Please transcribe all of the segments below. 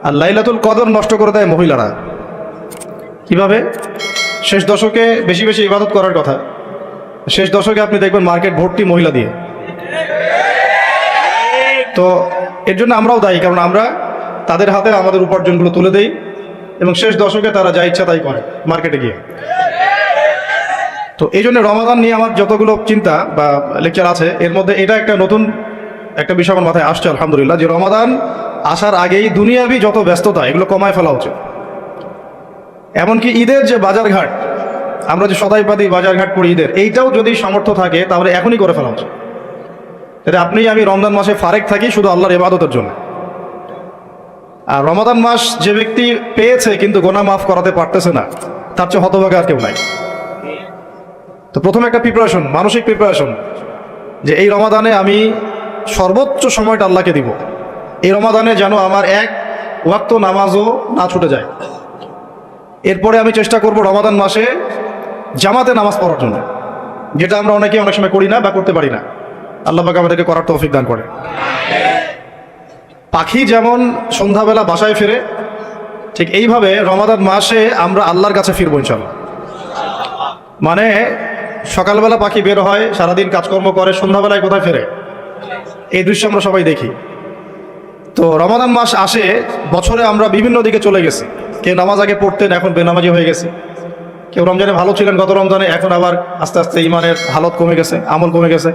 আর লাইলাতুল কদর নষ্ট করে দেয় মহিলারা। কিভাবে? শেষ দশকে বেশি বেশি ইবাদত করার কথা, শেষ দশকে আপনি দেখবেন মার্কেট ভর্তি মহিলা দিয়ে। তো এর জন্য আমরাও দায়ী, কারণ আমরা তাদের হাতে আমাদের উপার্জনগুলো তুলে দেই এবং শেষ দশকে তারা যা ইচ্ছা তাই করে মার্কেটে গিয়ে। তো এই জন্য রমাদান নিয়ে আমার যতগুলো চিন্তা বা লেকচার আছে, এর মধ্যে এটা একটা নতুন একটা বিষয় আমার মাথায় আসছে আলহামদুলিল্লাহ, যে রমাদান আসার আগেই দুনিয়াবি যত ব্যস্ততা এগুলো কমায় ফেলা উচিত। এমনকি ঈদের যে বাজারঘাট, আমরা যে সদাইপাতি বাজারঘাট করি ঈদের, এইটাও যদি সামর্থ্য থাকে তাহলে এখনই করে ফেলা উচিত। এটা আপনি আমি রমজান মাসে ফারেক থাকি শুধু আল্লাহর ইবাদতের জন্য। আর রমাদান মাস যে ব্যক্তি পেয়েছে কিন্তু গোনা মাফ করাতে পারতেছে না, তার চেয়ে হতভাগা আর কেউ নাই। তো প্রথমে একটা প্রিপারেশন, মানসিক প্রিপারেশন, যে এই রমাদানে আমি সর্বোচ্চ সময়টা আল্লাহকে দিব। এই রমাদানে যেন আমার এক ওয়াক্ত নামাজও না ছুটে যায়। এরপরে আমি চেষ্টা করব রমাদান মাসে জামাতে নামাজ পড়ার জন্য, যেটা আমরা অনেকে অনেক সময় করি না বা করতে পারি না। আল্লাহ পাক আমাদেরকে করার তৌফিক দান করে। পাখি যেমন সন্ধ্যাবেলা বাসায় ফেরে, ঠিক এইভাবে রমাদান মাসে আমরা আল্লাহর কাছে ফিরবো ইনশাআল্লাহ। মানে সকালবেলা পাখি বের হয়, সারাদিন কাজকর্ম করে, সন্ধ্যাবেলায় কোথায় ফেরে, এই দৃশ্য আমরা সবাই দেখি। তো রমাদান মাস আসে, বছরে আমরা বিভিন্ন দিকে চলে গেছি। কেউ নামাজ আগে পড়তেন, এখন বেনামাজি হয়ে গেছে। কেউ রমজানে ভালো ছিলেন গত রমজানে, এখন আবার আস্তে আস্তে ইমানের হালত কমে গেছে, আমল কমে গেছে।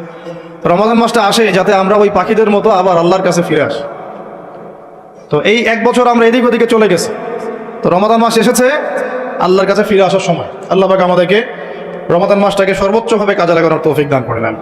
রমাদান মাসটা আসে যাতে আমরা ওই পাখিদের মতো আবার আল্লাহর কাছে ফিরে আসি। তো এই এক বছর আমরা এদিক ওদিকে চলে গেছি, তো রমাদান মাস এসেছে আল্লাহর কাছে ফিরে আসার সময়। আল্লাহ পাক আমাদেরকে রমাদান মাসটাকে সর্বোচ্চভাবে কাজে লাগানোর তৌফিক দান করে নেন।